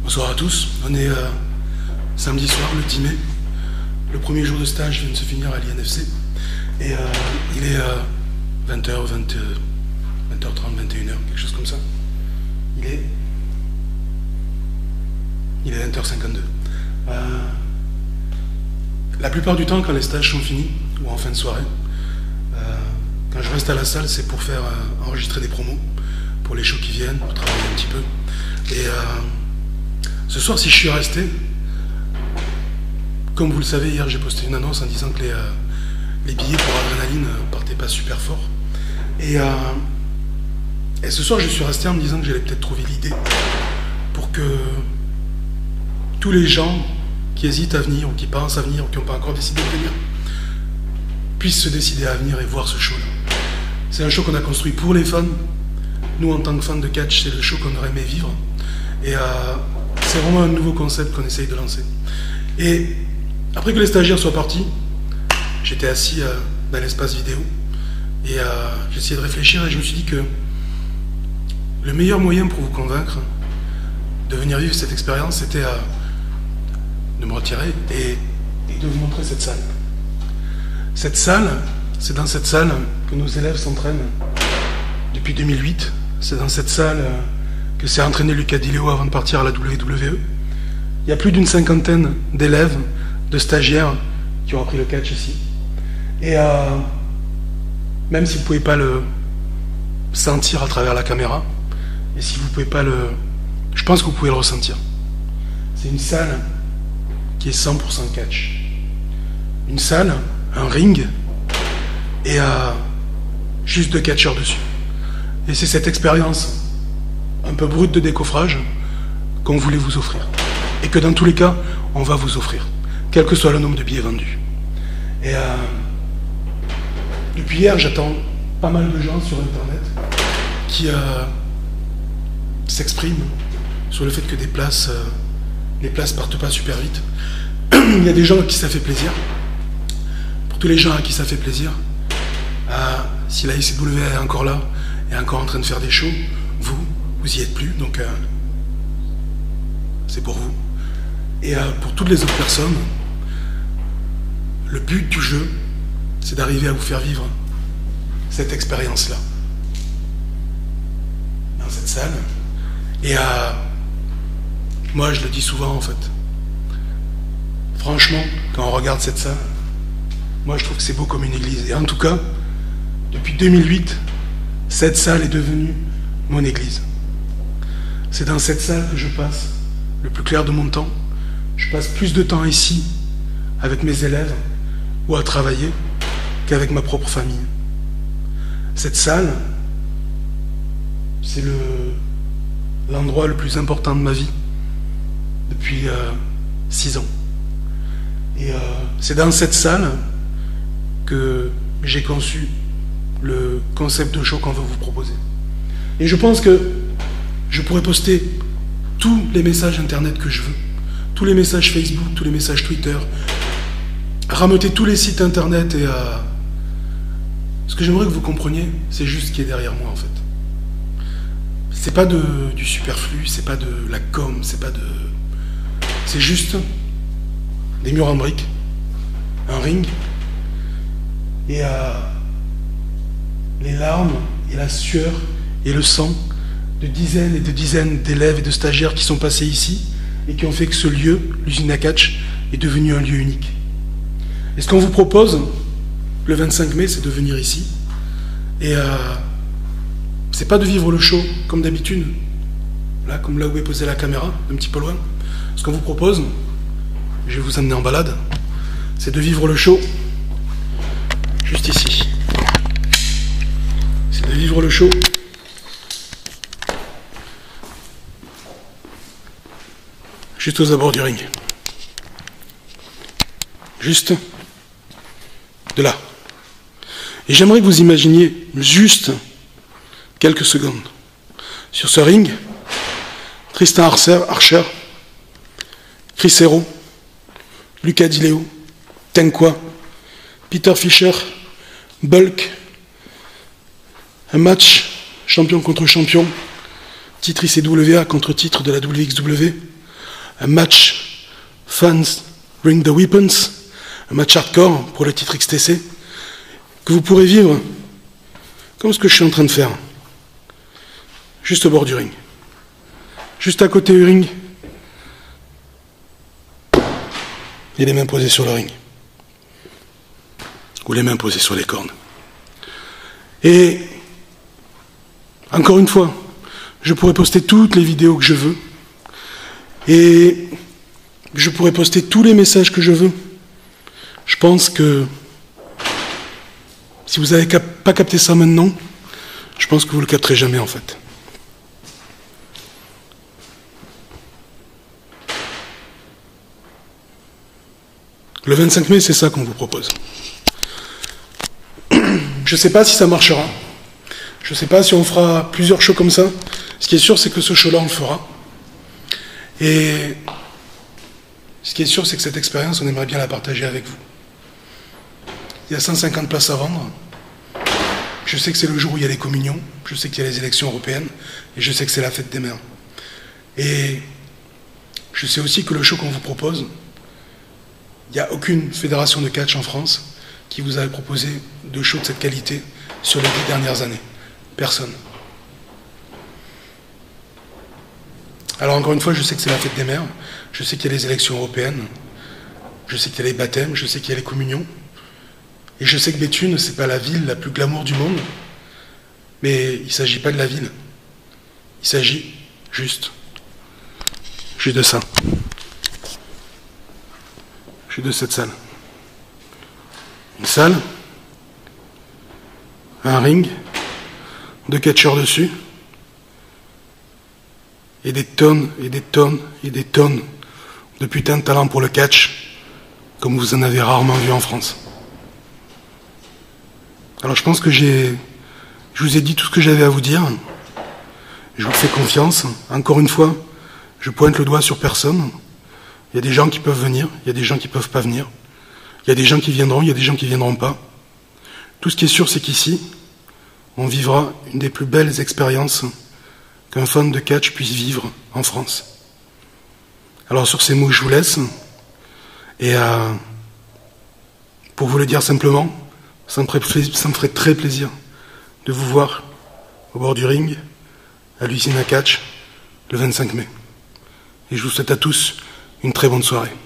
Bonsoir à tous, on est samedi soir, le 10 mai. Le premier jour de stage vient de se finir à l'INFC. Et il est 20h, 20h30, 21h, quelque chose comme ça. Il est 20h52. La plupart du temps, quand les stages sont finis, ou en fin de soirée, quand je reste à la salle, c'est pour faire enregistrer des promos, pour les shows qui viennent, pour travailler un petit peu. Et ce soir, si je suis resté, comme vous le savez, hier j'ai posté une annonce en disant que les billets pour Adrénaline partaient pas super fort. Et ce soir, je suis resté en me disant que j'allais peut-être trouver l'idée pour que tous les gens qui hésitent à venir, ou qui pensent à venir, ou qui n'ont pas encore décidé de venir, puissent se décider à venir et voir ce show-là. C'est un show qu'on a construit pour les fans. Nous, en tant que fans de catch, c'est le show qu'on aurait aimé vivre. Et c'est vraiment un nouveau concept qu'on essaye de lancer. Et après que les stagiaires soient partis, j'étais assis dans l'espace vidéo et j'ai essayé de réfléchir et je me suis dit que le meilleur moyen pour vous convaincre de venir vivre cette expérience, c'était de me retirer et de vous montrer cette salle. Cette salle, c'est dans cette salle que nos élèves s'entraînent depuis 2008. C'est dans cette salle que s'est entraîné Lucas Dileo avant de partir à la WWE. Il y a plus d'une cinquantaine d'élèves, de stagiaires qui ont appris le catch ici. Et même si vous ne pouvez pas le sentir à travers la caméra, et si vous ne pouvez pas le... Je pense que vous pouvez le ressentir. C'est une salle qui est 100% catch. Une salle, un ring, et juste deux catcheurs dessus. Et c'est cette expérience un peu brute de décoffrage qu'on voulait vous offrir. Et que dans tous les cas, on va vous offrir, quel que soit le nombre de billets vendus. Et depuis hier, j'attends pas mal de gens sur Internet qui s'expriment sur le fait que les places partent pas super vite. Il y a des gens à qui ça fait plaisir. Pour tous les gens à qui ça fait plaisir, si la ICW est encore là, est encore en train de faire des shows, vous y êtes plus, donc c'est pour vous. Et pour toutes les autres personnes, le but du jeu, c'est d'arriver à vous faire vivre cette expérience-là. Dans cette salle. Et moi, je le dis souvent, en fait. Franchement, quand on regarde cette salle, moi, je trouve que c'est beau comme une église. Et en tout cas, depuis 2008, cette salle est devenue mon église. C'est dans cette salle que je passe le plus clair de mon temps. Je passe plus de temps ici, avec mes élèves, ou à travailler, qu'avec ma propre famille. Cette salle, c'est l'endroit le plus important de ma vie, depuis 6 ans. Et c'est dans cette salle que j'ai conçu le concept de show qu'on veut vous proposer. Et je pense que je pourrais poster tous les messages internet que je veux, tous les messages Facebook, tous les messages Twitter, rameuter tous les sites internet et ce que j'aimerais que vous compreniez, c'est juste ce qui est derrière moi en fait. C'est pas du superflu, c'est pas de la com, c'est juste des murs en briques, un ring et les larmes et la sueur et le sang de dizaines et de dizaines d'élèves et de stagiaires qui sont passés ici et qui ont fait que ce lieu, l'usine à catch, est devenu un lieu unique. Et ce qu'on vous propose, le 25 mai, c'est de venir ici. Et c'est pas de vivre le show comme d'habitude, là, comme là où est posée la caméra, un petit peu loin. Ce qu'on vous propose, je vais vous amener en balade, c'est de vivre le show juste ici. C'est de vivre le show juste aux abords du ring. Juste de là. Et j'aimerais que vous imaginiez juste quelques secondes. Sur ce ring, Tristan Archer, Chris Hero, Lucas Dileo, Tenqua, Peter Fischer, Bulk, un match champion contre champion, titre ICWA contre titre de la WXW, un match fans bring the weapons, un match hardcore pour le titre XTC, que vous pourrez vivre comme ce que je suis en train de faire, juste au bord du ring, juste à côté du ring, et les mains posées sur le ring, ou les mains posées sur les cornes. Et encore une fois, je pourrais poster toutes les vidéos que je veux, et je pourrais poster tous les messages que je veux. Je pense que si vous n'avez pas capté ça maintenant, je pense que vous ne le capterez jamais en fait. Le 25 mai, c'est ça qu'on vous propose. Je ne sais pas si ça marchera. Je ne sais pas si on fera plusieurs shows comme ça. Ce qui est sûr, c'est que ce show-là, on le fera. Et ce qui est sûr, c'est que cette expérience, on aimerait bien la partager avec vous. Il y a 150 places à vendre. Je sais que c'est le jour où il y a les communions. Je sais qu'il y a les élections européennes. Et je sais que c'est la fête des mères. Et je sais aussi que le show qu'on vous propose, il n'y a aucune fédération de catch en France qui vous avait proposé de shows de cette qualité sur les 10 dernières années. Personne. Alors encore une fois, je sais que c'est la fête des mères. Je sais qu'il y a les élections européennes. Je sais qu'il y a les baptêmes. Je sais qu'il y a les communions. Et je sais que Béthune, c'est pas la ville la plus glamour du monde, mais il ne s'agit pas de la ville. Il s'agit juste de ça. Juste de cette salle. Une salle, un ring, 2 catcheurs dessus, et des tonnes et des tonnes et des tonnes de putain de talent pour le catch, comme vous en avez rarement vu en France. Alors je pense que je vous ai dit tout ce que j'avais à vous dire. Je vous fais confiance. Encore une fois, je pointe le doigt sur personne. Il y a des gens qui peuvent venir, il y a des gens qui ne peuvent pas venir. Il y a des gens qui viendront, il y a des gens qui ne viendront pas. Tout ce qui est sûr, c'est qu'ici, on vivra une des plus belles expériences qu'un fan de catch puisse vivre en France. Alors sur ces mots, je vous laisse. Et pour vous le dire simplement, ça me ferait très plaisir de vous voir au bord du ring, à l'usine à catch, le 25 mai. Et je vous souhaite à tous une très bonne soirée.